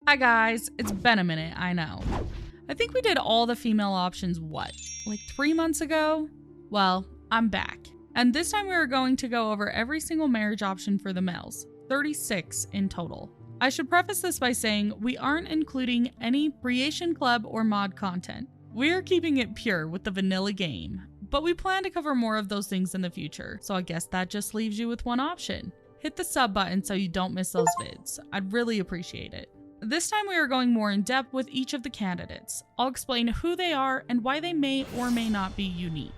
Hi guys, it's been a minute, I know. I think we did all the female options, like 3 months ago? Well, I'm back. And this time we are going to go over every single marriage option for the males, 36 in total. I should preface this by saying we aren't including any Creation Club or mod content. We're keeping it pure with the vanilla game, but we plan to cover more of those things in the future, so I guess that just leaves you with one option. Hit the sub button so you don't miss those vids. I'd really appreciate it. This time we are going more in depth with each of the candidates. I'll explain who they are and why they may or may not be unique.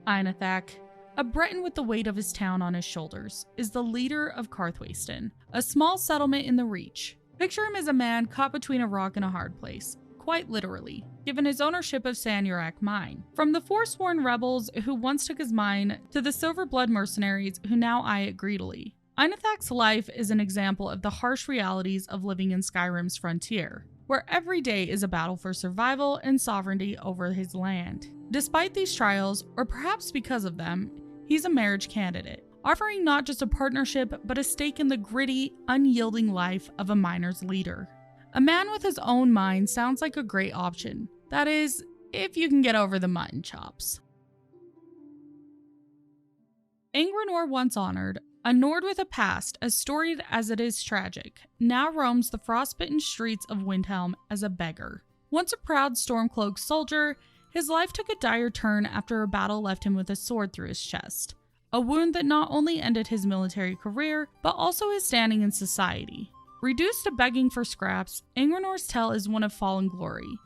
Einathach, a Breton with the weight of his town on his shoulders, is the leader of Carthwayston, a small settlement in the Reach. Picture him as a man caught between a rock and a hard place, quite literally, given his ownership of Sanurak mine. From the forsworn rebels who once took his mine, to the silverblood mercenaries who now eye it greedily. Einathach's life is an example of the harsh realities of living in Skyrim's frontier, where every day is a battle for survival and sovereignty over his land. Despite these trials, or perhaps because of them, he's a marriage candidate, offering not just a partnership, but a stake in the gritty, unyielding life of a miner's leader. A man with his own mine sounds like a great option. That is, if you can get over the mutton chops. Angrenor once honored, a Nord with a past as storied as it is tragic, now roams the frostbitten streets of Windhelm as a beggar. Once a proud Stormcloak soldier, his life took a dire turn after a battle left him with a sword through his chest. A wound that not only ended his military career, but also his standing in society. Reduced to begging for scraps, Angrenor's tale is one of fallen glory.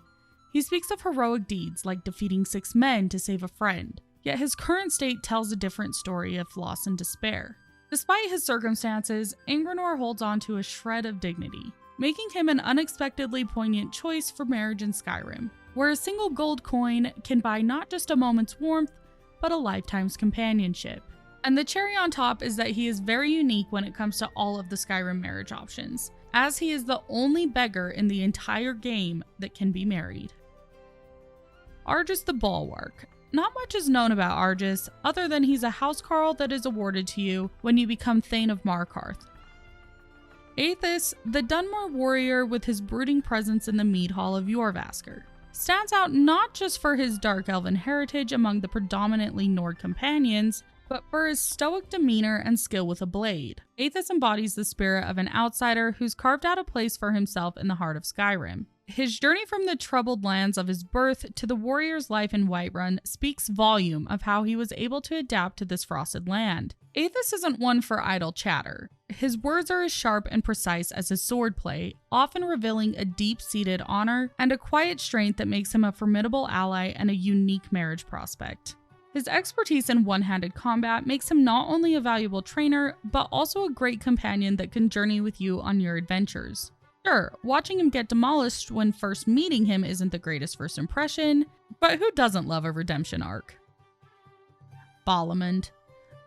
He speaks of heroic deeds like defeating 6 men to save a friend, yet his current state tells a different story of loss and despair. Despite his circumstances, Angrenor holds on to a shred of dignity, making him an unexpectedly poignant choice for marriage in Skyrim, where a single gold coin can buy not just a moment's warmth, but a lifetime's companionship. And the cherry on top is that he is very unique when it comes to all of the Skyrim marriage options, as he is the only beggar in the entire game that can be married. Argus the Bulwark. Not much is known about Argus, other than he's a housecarl that is awarded to you when you become Thane of Markarth. Aethys, the Dunmer warrior with his brooding presence in the mead hall of Jorrvaskr, stands out not just for his dark elven heritage among the predominantly Nord companions, but for his stoic demeanor and skill with a blade. Aethys embodies the spirit of an outsider who's carved out a place for himself in the heart of Skyrim. His journey from the troubled lands of his birth to the warrior's life in Whiterun speaks volume of how he was able to adapt to this frosted land. Aethys isn't one for idle chatter. His words are as sharp and precise as his swordplay, often revealing a deep-seated honor and a quiet strength that makes him a formidable ally and a unique marriage prospect. His expertise in one-handed combat makes him not only a valuable trainer, but also a great companion that can journey with you on your adventures. Sure, watching him get demolished when first meeting him isn't the greatest first impression, but who doesn't love a redemption arc? Balamund,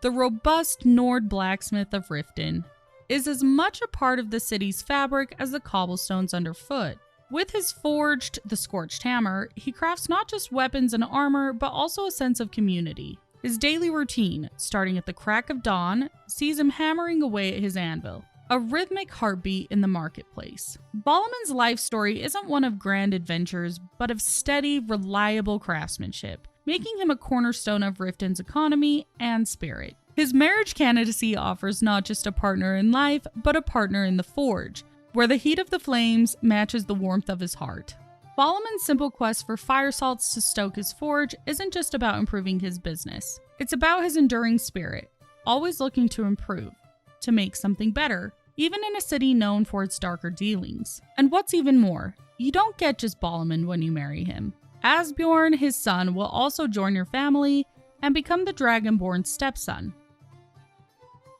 the robust Nord blacksmith of Riften, is as much a part of the city's fabric as the cobblestones underfoot. With his forged, the Scorched Hammer, he crafts not just weapons and armor, but also a sense of community. His daily routine, starting at the crack of dawn, sees him hammering away at his anvil, a rhythmic heartbeat in the marketplace. Balamund's life story isn't one of grand adventures, but of steady, reliable craftsmanship, making him a cornerstone of Riften's economy and spirit. His marriage candidacy offers not just a partner in life, but a partner in the forge, where the heat of the flames matches the warmth of his heart. Balamund's simple quest for fire salts to stoke his forge isn't just about improving his business. It's about his enduring spirit, always looking to improve, to make something better, even in a city known for its darker dealings. And what's even more, you don't get just Balamund when you marry him. Asbjorn, his son, will also join your family and become the dragonborn stepson.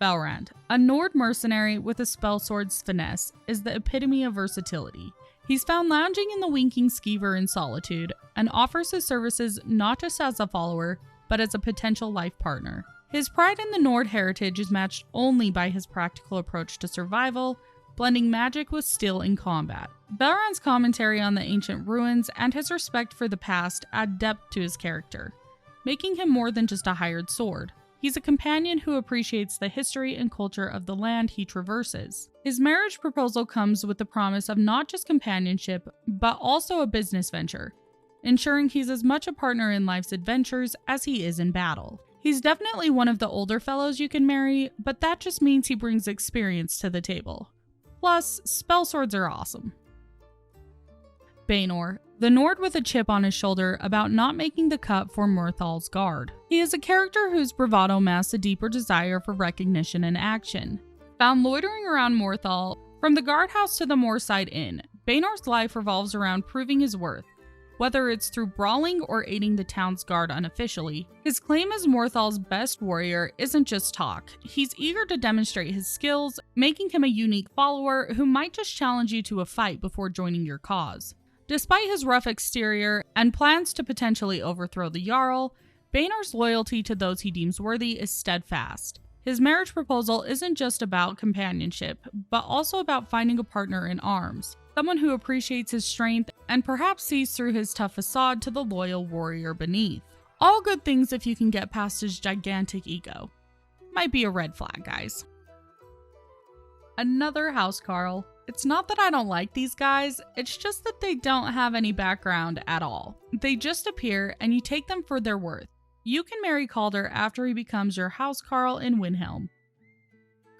Belrand, a Nord mercenary with a spellsword's finesse, is the epitome of versatility. He's found lounging in the winking skeever in solitude, and offers his services not just as a follower, but as a potential life partner. His pride in the Nord heritage is matched only by his practical approach to survival, blending magic with skill in combat. Belrand's commentary on the ancient ruins and his respect for the past add depth to his character, making him more than just a hired sword. He's a companion who appreciates the history and culture of the land he traverses. His marriage proposal comes with the promise of not just companionship, but also a business venture, ensuring he's as much a partner in life's adventures as he is in battle. He's definitely one of the older fellows you can marry, but that just means he brings experience to the table. Plus, spell swords are awesome. Baenor, the Nord with a chip on his shoulder about not making the cut for Murthal's guard. He is a character whose bravado masks a deeper desire for recognition and action. Found loitering around Murthal, from the guardhouse to the Moorside Inn, Baenor's life revolves around proving his worth, whether it's through brawling or aiding the town's guard unofficially. His claim as Murthal's best warrior isn't just talk. He's eager to demonstrate his skills, making him a unique follower who might just challenge you to a fight before joining your cause. Despite his rough exterior and plans to potentially overthrow the Jarl, Baenor's loyalty to those he deems worthy is steadfast. His marriage proposal isn't just about companionship, but also about finding a partner in arms, someone who appreciates his strength and perhaps sees through his tough facade to the loyal warrior beneath. All good things if you can get past his gigantic ego. Might be a red flag, guys. Another housecarl. It's not that I don't like these guys, it's just that they don't have any background at all. They just appear and you take them for their worth. You can marry Calder after he becomes your housecarl in Windhelm.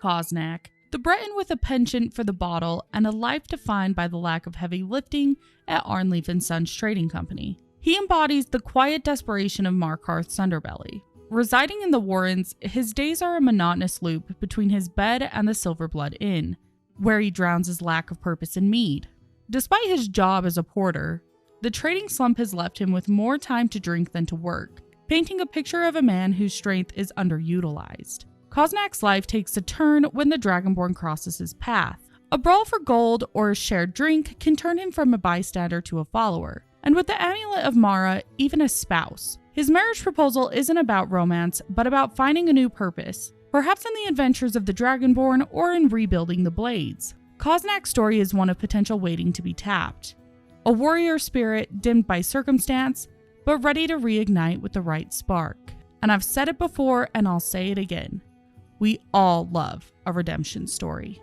Koznak, the Breton with a penchant for the bottle and a life defined by the lack of heavy lifting at Arnleif & Sons Trading Company. He embodies the quiet desperation of Markarth's underbelly. Residing in the Warrens, his days are a monotonous loop between his bed and the Silverblood Inn, where he drowns his lack of purpose in mead. Despite his job as a porter, the trading slump has left him with more time to drink than to work, painting a picture of a man whose strength is underutilized. Koznak's life takes a turn when the dragonborn crosses his path. A brawl for gold or a shared drink can turn him from a bystander to a follower, and with the amulet of Mara, even a spouse. His marriage proposal isn't about romance, but about finding a new purpose, perhaps in the adventures of the Dragonborn or in rebuilding the Blades. Koznak's story is one of potential waiting to be tapped. A warrior spirit dimmed by circumstance, but ready to reignite with the right spark. And I've said it before and I'll say it again. We all love a redemption story.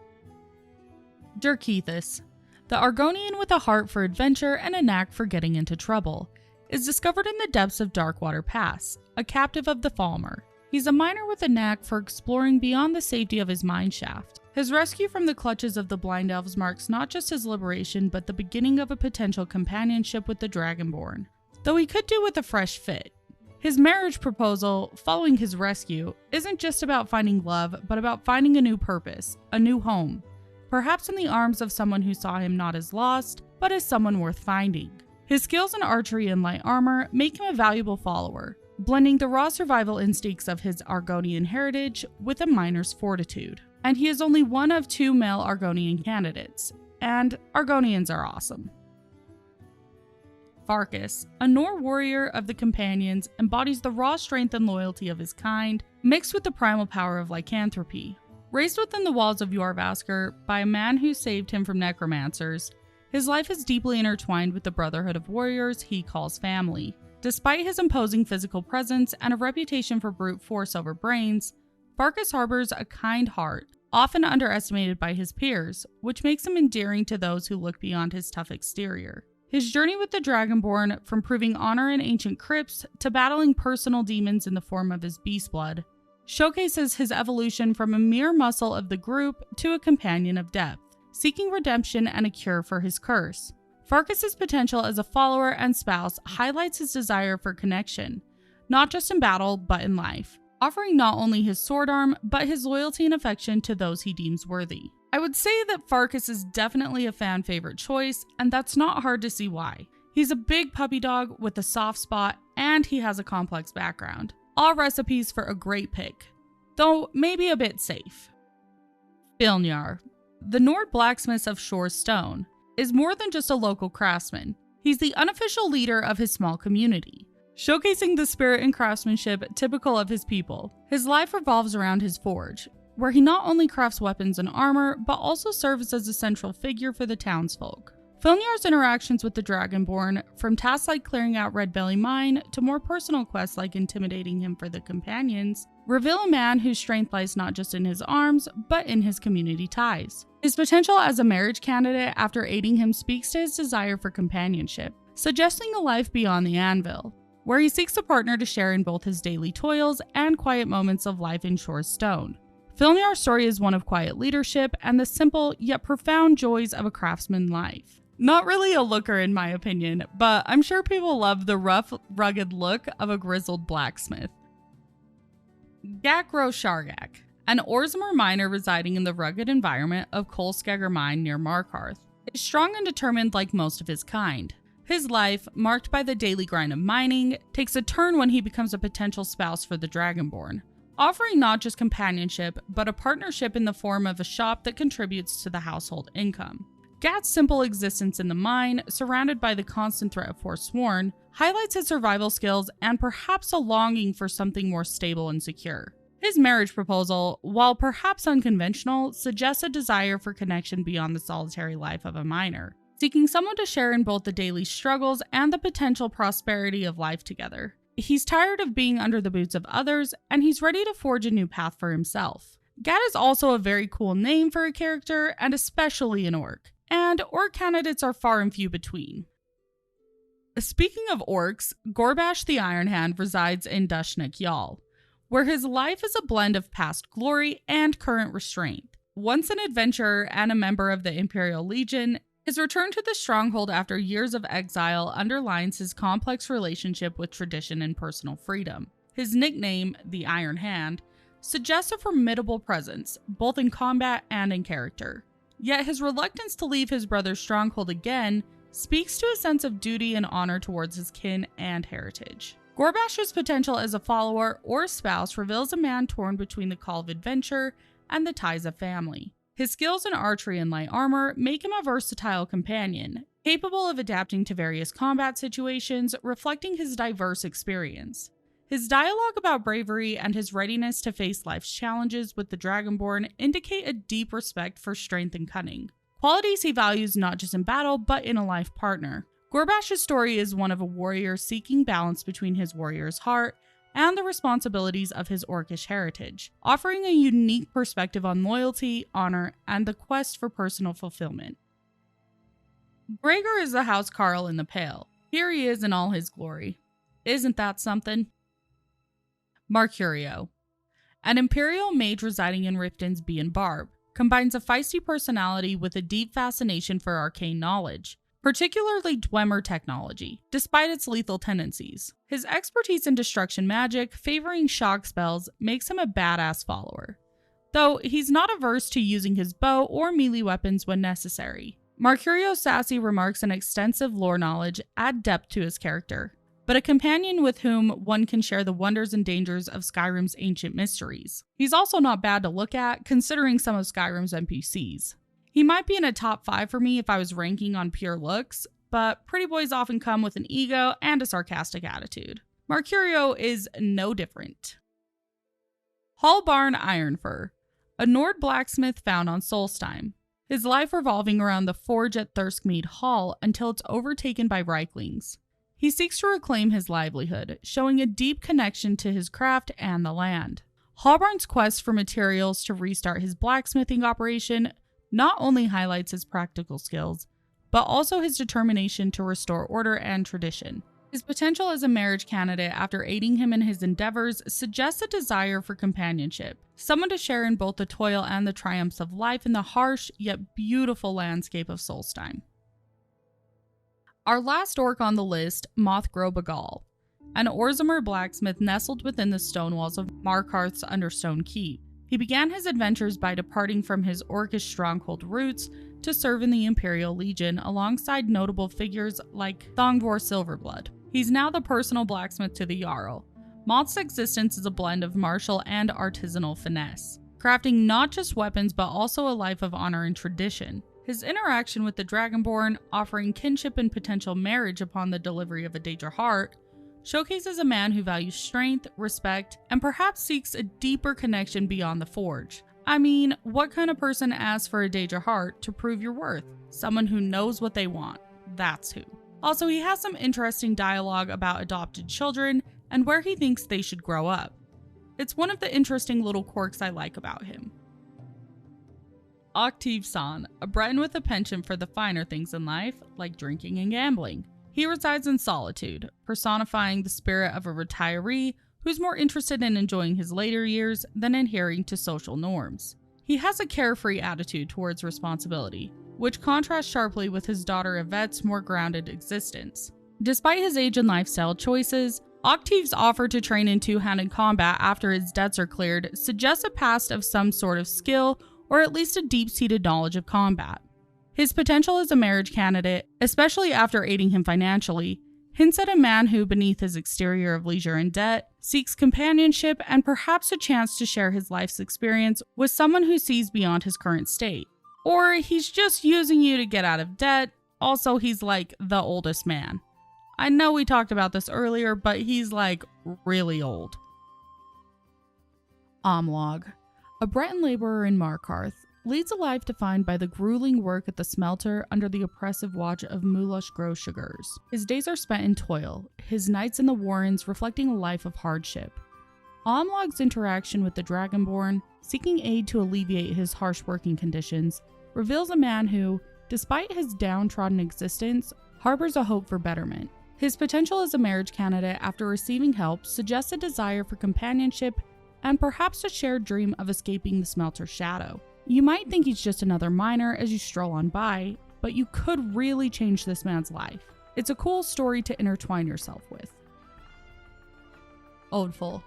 Dirkethus, the Argonian with a heart for adventure and a knack for getting into trouble, is discovered in the depths of Darkwater Pass, a captive of the Falmer. He's a miner with a knack for exploring beyond the safety of his mineshaft. His rescue from the clutches of the Blind Elves marks not just his liberation, but the beginning of a potential companionship with the Dragonborn, though he could do with a fresh fit. His marriage proposal, following his rescue, isn't just about finding love, but about finding a new purpose, a new home, perhaps in the arms of someone who saw him not as lost, but as someone worth finding. His skills in archery and light armor make him a valuable follower, blending the raw survival instincts of his Argonian heritage with a miner's fortitude. And he is only one of 2 male Argonian candidates, and Argonians are awesome. Farkas, a Nor warrior of the Companions, embodies the raw strength and loyalty of his kind, mixed with the primal power of lycanthropy. Raised within the walls of Jorrvaskr by a man who saved him from necromancers, his life is deeply intertwined with the brotherhood of warriors he calls family. Despite his imposing physical presence and a reputation for brute force over brains, Farkas harbors a kind heart, often underestimated by his peers, which makes him endearing to those who look beyond his tough exterior. His journey with the Dragonborn, from proving honor in ancient crypts to battling personal demons in the form of his beast blood, showcases his evolution from a mere muscle of the group to a companion of depth, seeking redemption and a cure for his curse. Farkas' potential as a follower and spouse highlights his desire for connection, not just in battle, but in life, offering not only his sword arm, but his loyalty and affection to those he deems worthy. I would say that Farkas is definitely a fan favorite choice, and that's not hard to see why. He's a big puppy dog with a soft spot, and he has a complex background. All recipes for a great pick, though maybe a bit safe. Filnjar, the Nord Blacksmiths of Shore Stone, is more than just a local craftsman. He's the unofficial leader of his small community, showcasing the spirit and craftsmanship typical of his people. His life revolves around his forge, where he not only crafts weapons and armor, but also serves as a central figure for the townsfolk. Filnjar's interactions with the dragonborn, from tasks like clearing out Red Belly Mine to more personal quests like intimidating him for the companions, reveal a man whose strength lies not just in his arms, but in his community ties. His potential as a marriage candidate after aiding him speaks to his desire for companionship, suggesting a life beyond the anvil, where he seeks a partner to share in both his daily toils and quiet moments of life in Shor's Stone. Filnjar's story is one of quiet leadership and the simple yet profound joys of a craftsman's life. Not really a looker in my opinion, but I'm sure people love the rough, rugged look of a grizzled blacksmith. Gakro Shargak, an Orzamer miner residing in the rugged environment of Kolskegger Mine near Markarth, is strong and determined like most of his kind. His life, marked by the daily grind of mining, takes a turn when he becomes a potential spouse for the Dragonborn, offering not just companionship, but a partnership in the form of a shop that contributes to the household income. Gat's simple existence in the mine, surrounded by the constant threat of Forsworn, highlights his survival skills and perhaps a longing for something more stable and secure. His marriage proposal, while perhaps unconventional, suggests a desire for connection beyond the solitary life of a miner, seeking someone to share in both the daily struggles and the potential prosperity of life together. He's tired of being under the boots of others, and he's ready to forge a new path for himself. Gat is also a very cool name for a character, and especially an orc. And orc candidates are far and few between. Speaking of orcs, Gorbash the Iron Hand resides in Dushnik Yal, where his life is a blend of past glory and current restraint. Once an adventurer and a member of the Imperial Legion, his return to the Stronghold after years of exile underlines his complex relationship with tradition and personal freedom. His nickname, the Iron Hand, suggests a formidable presence, both in combat and in character. Yet his reluctance to leave his brother's stronghold again speaks to a sense of duty and honor towards his kin and heritage. Gorbash's potential as a follower or spouse reveals a man torn between the call of adventure and the ties of family. His skills in archery and light armor make him a versatile companion, capable of adapting to various combat situations, reflecting his diverse experience. His dialogue about bravery and his readiness to face life's challenges with the Dragonborn indicate a deep respect for strength and cunning, qualities he values not just in battle but in a life partner. Gorbash's story is one of a warrior seeking balance between his warrior's heart and the responsibilities of his orcish heritage, offering a unique perspective on loyalty, honor, and the quest for personal fulfillment. Gregor is the House Carl in the Pale. Here he is in all his glory. Isn't that something? Marcurio, an Imperial mage residing in Riften's Bee and Barb, combines a feisty personality with a deep fascination for arcane knowledge, particularly Dwemer technology, despite its lethal tendencies. His expertise in destruction magic, favoring shock spells, makes him a badass follower, though he's not averse to using his bow or melee weapons when necessary. Marcurio's sassy remarks and extensive lore knowledge add depth to his character, but a companion with whom one can share the wonders and dangers of Skyrim's ancient mysteries. He's also not bad to look at, considering some of Skyrim's NPCs. He might be in a top 5 for me if I was ranking on pure looks, but pretty boys often come with an ego and a sarcastic attitude. Marcurio is no different. Hallbarn Ironfur, a Nord blacksmith found on Solstheim, his life revolving around the forge at Thirskmead Hall until it's overtaken by Reiklings. He seeks to reclaim his livelihood, showing a deep connection to his craft and the land. Hallbarn's quest for materials to restart his blacksmithing operation not only highlights his practical skills, but also his determination to restore order and tradition. His potential as a marriage candidate after aiding him in his endeavors suggests a desire for companionship, someone to share in both the toil and the triumphs of life in the harsh yet beautiful landscape of Solstheim. Our last orc on the list, Mothgro Bagal, an Orzamer blacksmith nestled within the stone walls of Markarth's Understone Keep. He began his adventures by departing from his orcish stronghold roots to serve in the Imperial Legion alongside notable figures like Thongvor Silverblood. He's now the personal blacksmith to the Jarl. Moth's existence is a blend of martial and artisanal finesse, crafting not just weapons but also a life of honor and tradition. His interaction with the Dragonborn, offering kinship and potential marriage upon the delivery of a Daedra heart, showcases a man who values strength, respect, and perhaps seeks a deeper connection beyond the forge. I mean, what kind of person asks for a Daedra heart to prove your worth? someone who knows what they want. That's who. Also, he has some interesting dialogue about adopted children and where he thinks they should grow up. It's one of the interesting little quirks I like about him. Octave-san, a Breton with a penchant for the finer things in life, like drinking and gambling. He resides in solitude, personifying the spirit of a retiree who's more interested in enjoying his later years than adhering to social norms. He has a carefree attitude towards responsibility, which contrasts sharply with his daughter Yvette's more grounded existence. Despite his age and lifestyle choices, Octave's offer to train in two-handed combat after his debts are cleared suggests a past of some sort of skill or at least a deep-seated knowledge of combat. His potential as a marriage candidate, especially after aiding him financially, hints at a man who, beneath his exterior of leisure and debt, seeks companionship and perhaps a chance to share his life's experience with someone who sees beyond his current state. Or he's just using you to get out of debt. Also, he's like the oldest man. I know we talked about this earlier, but he's like really old. Omlog, a Breton laborer in Markarth, leads a life defined by the grueling work at the smelter under the oppressive watch of Moulosh Grosugars. His days are spent in toil, his nights in the warrens reflecting a life of hardship. Omlog's interaction with the dragonborn, seeking aid to alleviate his harsh working conditions, reveals a man who, despite his downtrodden existence, harbors a hope for betterment. His potential as a marriage candidate after receiving help suggests a desire for companionship and perhaps a shared dream of escaping the smelter's shadow. You might think he's just another miner as you stroll on by, but you could really change this man's life. It's a cool story to intertwine yourself with. Odful,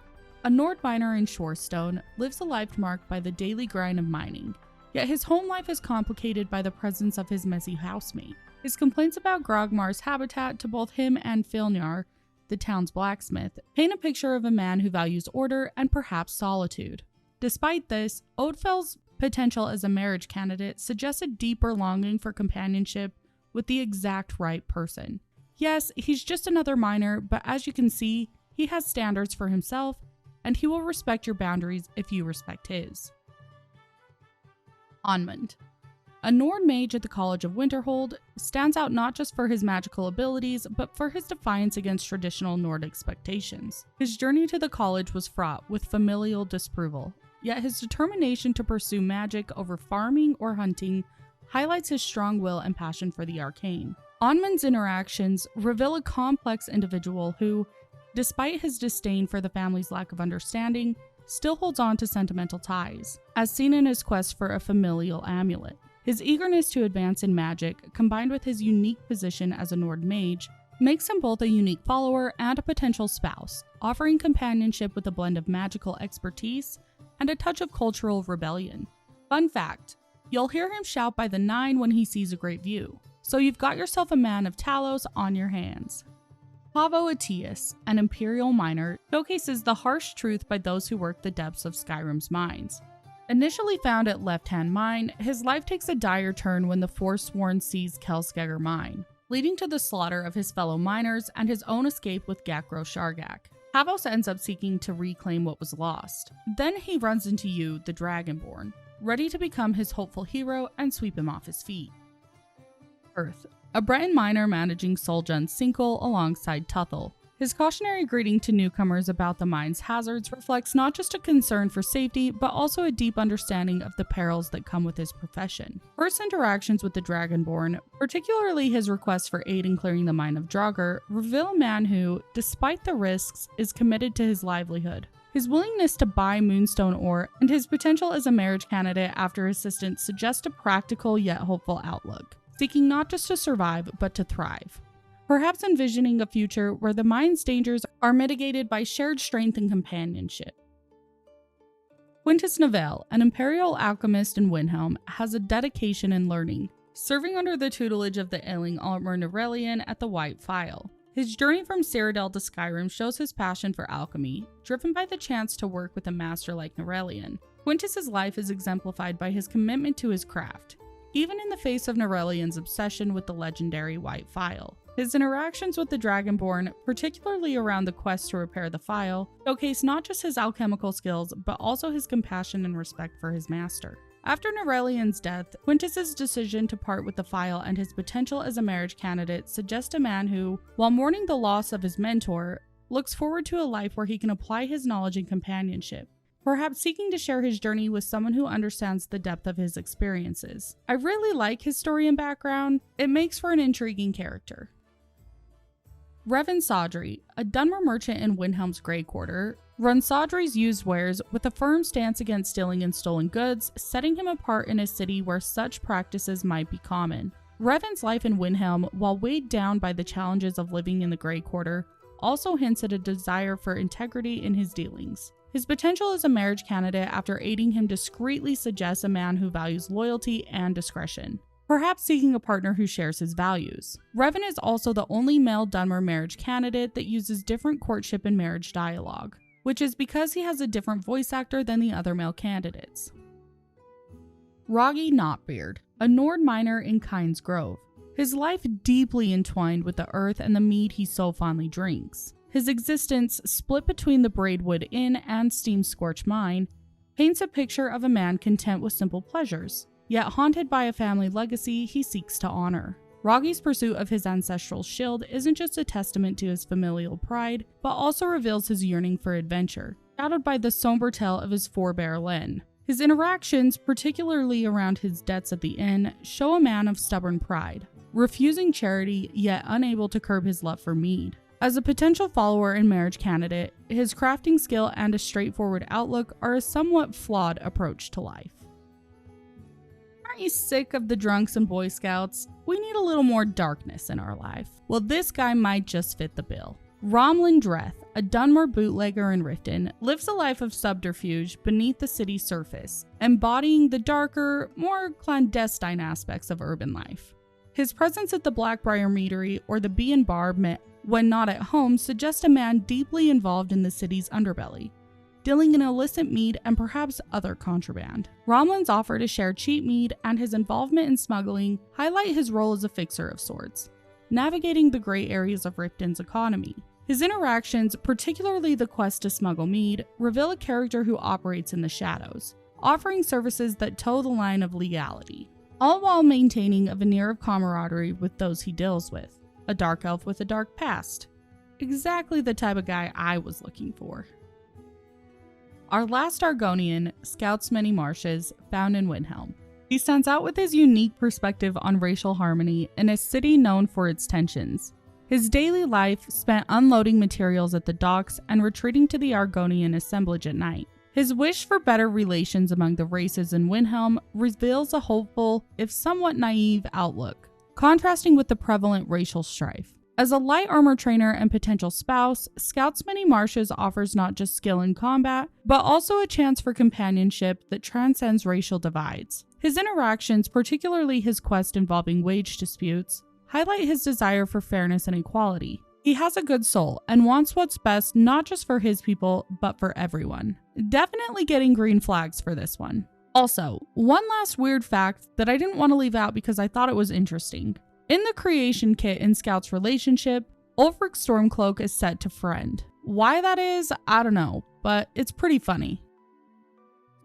a Nord miner in Shorestone, lives a life marked by the daily grind of mining, yet his home life is complicated by the presence of his messy housemate. His complaints about Grogmar's habitat to both him and Filnar, the town's blacksmith, paint a picture of a man who values order and perhaps solitude. Despite this, Odfel's potential as a marriage candidate suggests a deeper longing for companionship with the exact right person. Yes, he's just another miner, but as you can see, he has standards for himself, and he will respect your boundaries if you respect his. Onmund, a Nord mage at the College of Winterhold, stands out not just for his magical abilities, but for his defiance against traditional Nord expectations. His journey to the college was fraught with familial disapproval, yet his determination to pursue magic over farming or hunting highlights his strong will and passion for the arcane. Onmund's interactions reveal a complex individual who, despite his disdain for the family's lack of understanding, still holds on to sentimental ties, as seen in his quest for a familial amulet. His eagerness to advance in magic, combined with his unique position as a Nord mage, makes him both a unique follower and a potential spouse, offering companionship with a blend of magical expertise and a touch of cultural rebellion. Fun fact, you'll hear him shout by the 9 when he sees a great view, so you've got yourself a man of Talos on your hands. Pavo Atius, an Imperial miner, showcases the harsh truth by those who work the depths of Skyrim's mines. Initially found at Left Hand Mine, his life takes a dire turn when the Forsworn seize Kelskegger Mine, leading to the slaughter of his fellow miners and his own escape with Gakro Shargak. Pavos ends up seeking to reclaim what was lost. Then he runs into you, the Dragonborn, ready to become his hopeful hero and sweep him off his feet. Earth, a Breton miner managing Soljan's Sinkle alongside Tuthel. His cautionary greeting to newcomers about the mine's hazards reflects not just a concern for safety, but also a deep understanding of the perils that come with his profession. Earth's interactions with the Dragonborn, particularly his request for aid in clearing the mine of Draugr, reveal a man who, despite the risks, is committed to his livelihood. His willingness to buy moonstone ore and his potential as a marriage candidate after assistance suggest a practical yet hopeful outlook, seeking not just to survive, but to thrive. Perhaps envisioning a future where the mine's dangers are mitigated by shared strength and companionship. Quintus Novell, an Imperial alchemist in Windhelm, has a dedication in learning, serving under the tutelage of the ailing Altmer Norelian at the White Phial. His journey from Cyrodiil to Skyrim shows his passion for alchemy, driven by the chance to work with a master like Norelian. Quintus's life is exemplified by his commitment to his craft, even in the face of Norelian's obsession with the legendary White Phial. His interactions with the Dragonborn, particularly around the quest to repair the phial, showcase not just his alchemical skills, but also his compassion and respect for his master. After Norelian's death, Quintus's decision to part with the file and his potential as a marriage candidate suggest a man who, while mourning the loss of his mentor, looks forward to a life where he can apply his knowledge and companionship, perhaps seeking to share his journey with someone who understands the depth of his experiences. I really like his story and background. It makes for an intriguing character. Revan Sodri, a Dunmer merchant in Windhelm's Grey Quarter, runs Sodri's used wares with a firm stance against stealing and stolen goods, setting him apart in a city where such practices might be common. Revan's life in Windhelm, while weighed down by the challenges of living in the Grey Quarter, also hints at a desire for integrity in his dealings. His potential as a marriage candidate after aiding him discreetly suggests a man who values loyalty and discretion, perhaps seeking a partner who shares his values. Revan is also the only male Dunmer marriage candidate that uses different courtship and marriage dialogue, which is because he has a different voice actor than the other male candidates. Roggy Knotbeard, a Nord miner in Kyne's Grove. His life deeply entwined with the earth and the mead he so fondly drinks. His existence, split between the Braidwood Inn and Steam-Scorch Mine, paints a picture of a man content with simple pleasures, yet haunted by a family legacy he seeks to honor. Roggy's pursuit of his ancestral shield isn't just a testament to his familial pride, but also reveals his yearning for adventure, shadowed by the somber tale of his forebear Len. His interactions, particularly around his debts at the inn, show a man of stubborn pride, refusing charity yet unable to curb his love for mead. As a potential follower and marriage candidate, his crafting skill and a straightforward outlook are a somewhat flawed approach to life. Aren't you sick of the drunks and Boy Scouts? We need a little more darkness in our life. Well, this guy might just fit the bill. Romlin Dreth, a Dunmer bootlegger in Riften, lives a life of subterfuge beneath the city's surface, embodying the darker, more clandestine aspects of urban life. His presence at the Blackbriar Meadery or the Bee and Barb, when not at home, suggests a man deeply involved in the city's underbelly, dealing in illicit mead and perhaps other contraband. Romlin's offer to share cheap mead and his involvement in smuggling highlight his role as a fixer of sorts, navigating the gray areas of Riften's economy. His interactions, particularly the quest to smuggle mead, reveal a character who operates in the shadows, offering services that toe the line of legality, all while maintaining a veneer of camaraderie with those he deals with. A dark elf with a dark past. Exactly the type of guy I was looking for. Our last Argonian scouts many marshes, found in Windhelm. He stands out with his unique perspective on racial harmony in a city known for its tensions. His daily life spent unloading materials at the docks and retreating to the Argonian assemblage at night. His wish for better relations among the races in Windhelm reveals a hopeful, if somewhat naive, outlook, contrasting with the prevalent racial strife. As a light armor trainer and potential spouse, Scouts Many Marshes offers not just skill in combat, but also a chance for companionship that transcends racial divides. His interactions, particularly his quest involving wage disputes, highlight his desire for fairness and equality. He has a good soul and wants what's best not just for his people, but for everyone. Definitely getting green flags for this one. Also, one last weird fact that I didn't want to leave out because I thought it was interesting. In the creation kit in Scout's relationship, Ulfric's Stormcloak is set to friend. Why that is, I don't know, but it's pretty funny.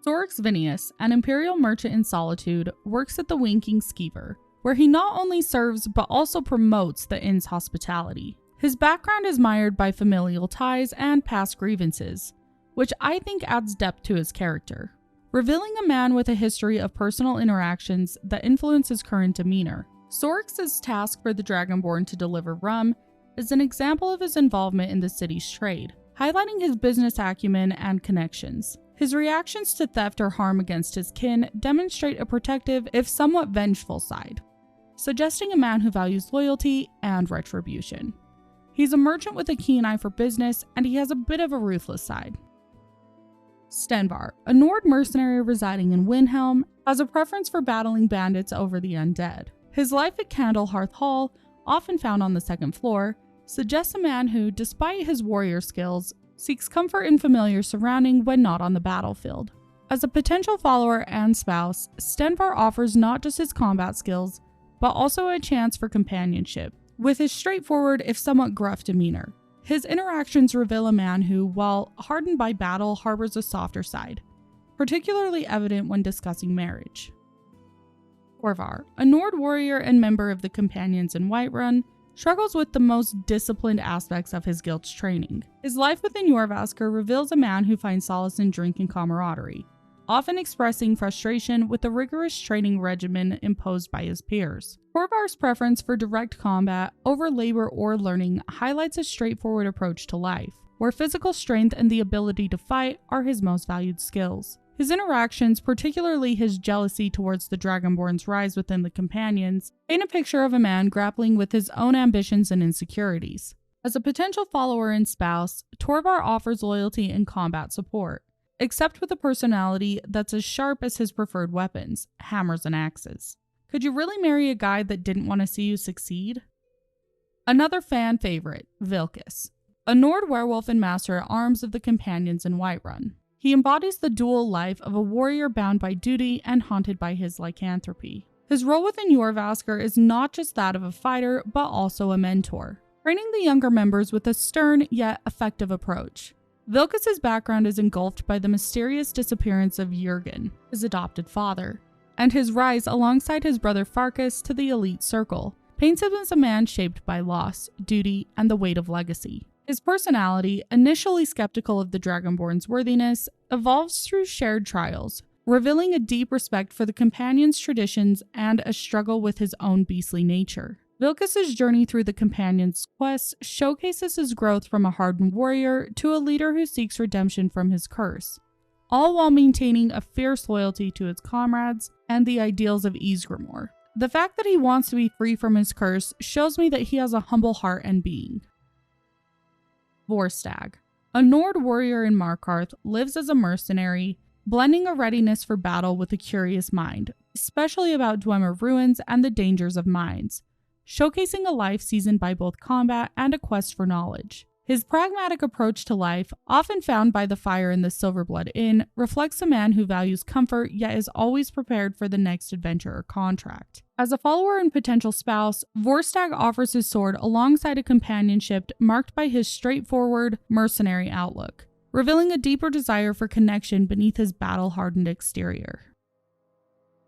Sorix Vinius, an Imperial merchant in Solitude, works at the Winking Skeever, where he not only serves but also promotes the inn's hospitality. His background is mired by familial ties and past grievances, which I think adds depth to his character, revealing a man with a history of personal interactions that influence his current demeanor. Sorix's task for the dragonborn to deliver rum is an example of his involvement in the city's trade, highlighting his business acumen and connections. His reactions to theft or harm against his kin demonstrate a protective, if somewhat vengeful side, suggesting a man who values loyalty and retribution. He's a merchant with a keen eye for business, and he has a bit of a ruthless side. Stenvar, a Nord mercenary residing in Windhelm, has a preference for battling bandits over the undead. His life at Candlehearth Hall, often found on the second floor, suggests a man who, despite his warrior skills, seeks comfort in familiar surrounding when not on the battlefield. As a potential follower and spouse, Stenvar offers not just his combat skills, but also a chance for companionship. With his straightforward, if somewhat gruff demeanor, his interactions reveal a man who, while hardened by battle, harbors a softer side, particularly evident when discussing marriage. Torvar, a Nord warrior and member of the Companions in Whiterun, struggles with the most disciplined aspects of his guild's training. His life within Jorrvaskr reveals a man who finds solace in drink and camaraderie, often expressing frustration with the rigorous training regimen imposed by his peers. Torvar's preference for direct combat over labor or learning highlights a straightforward approach to life, where physical strength and the ability to fight are his most valued skills. His interactions, particularly his jealousy towards the dragonborn's rise within the Companions, paint a picture of a man grappling with his own ambitions and insecurities. As a potential follower and spouse, Torvar offers loyalty and combat support, except with a personality that's as sharp as his preferred weapons, hammers and axes. Could you really marry a guy that didn't want to see you succeed? Another fan favorite, Vilkas, a Nord werewolf and master at arms of the Companions in Whiterun. He embodies the dual life of a warrior bound by duty and haunted by his lycanthropy. His role within Jorrvaskr is not just that of a fighter, but also a mentor, training the younger members with a stern yet effective approach. Vilkas' background is engulfed by the mysterious disappearance of Jurgen, his adopted father, and his rise alongside his brother Farkas to the elite circle paints him as a man shaped by loss, duty, and the weight of legacy. His personality, initially skeptical of the Dragonborn's worthiness, evolves through shared trials, revealing a deep respect for the Companions' traditions and a struggle with his own beastly nature. Vilkas' journey through the Companions' quest showcases his growth from a hardened warrior to a leader who seeks redemption from his curse, all while maintaining a fierce loyalty to his comrades and the ideals of Ysgramor. The fact that he wants to be free from his curse shows me that he has a humble heart and being. Vorstag, a Nord warrior in Markarth, lives as a mercenary, blending a readiness for battle with a curious mind, especially about Dwemer ruins and the dangers of mines, showcasing a life seasoned by both combat and a quest for knowledge. His pragmatic approach to life, often found by the fire in the Silverblood Inn, reflects a man who values comfort yet is always prepared for the next adventure or contract. As a follower and potential spouse, Vorstag offers his sword alongside a companionship marked by his straightforward, mercenary outlook, revealing a deeper desire for connection beneath his battle-hardened exterior.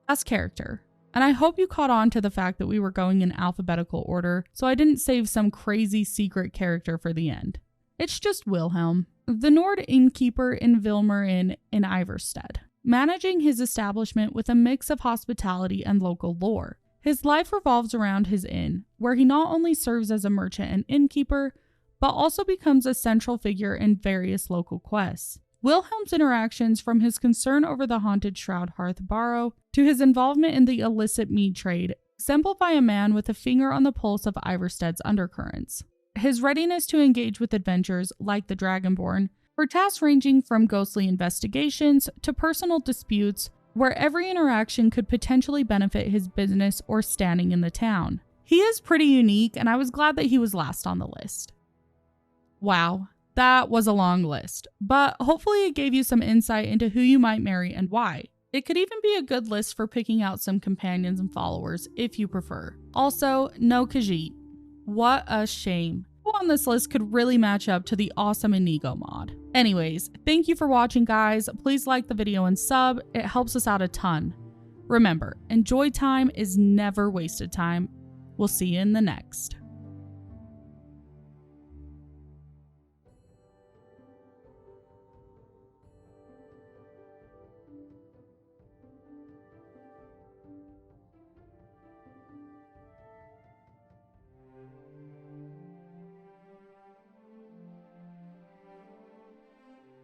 Last character. And I hope you caught on to the fact that we were going in alphabetical order, so I didn't save some crazy secret character for the end. It's just Wilhelm, the Nord innkeeper in Vilmer Inn in Iverstead, managing his establishment with a mix of hospitality and local lore. His life revolves around his inn, where he not only serves as a merchant and innkeeper, but also becomes a central figure in various local quests. Wilhelm's interactions, from his concern over the haunted Shroud Hearth Barrow to his involvement in the illicit mead trade, exemplify a man with a finger on the pulse of Iverstead's undercurrents. His readiness to engage with adventures like the Dragonborn, for tasks ranging from ghostly investigations to personal disputes, where every interaction could potentially benefit his business or standing in the town. He is pretty unique, and I was glad that he was last on the list. Wow. That was a long list, but hopefully it gave you some insight into who you might marry and why. It could even be a good list for picking out some companions and followers if you prefer. Also, no Khajiit. What a shame. Who on this list could really match up to the awesome Inigo mod? Anyways, thank you for watching, guys. Please like the video and sub. It helps us out a ton. Remember, enjoy time is never wasted time. We'll see you in the next.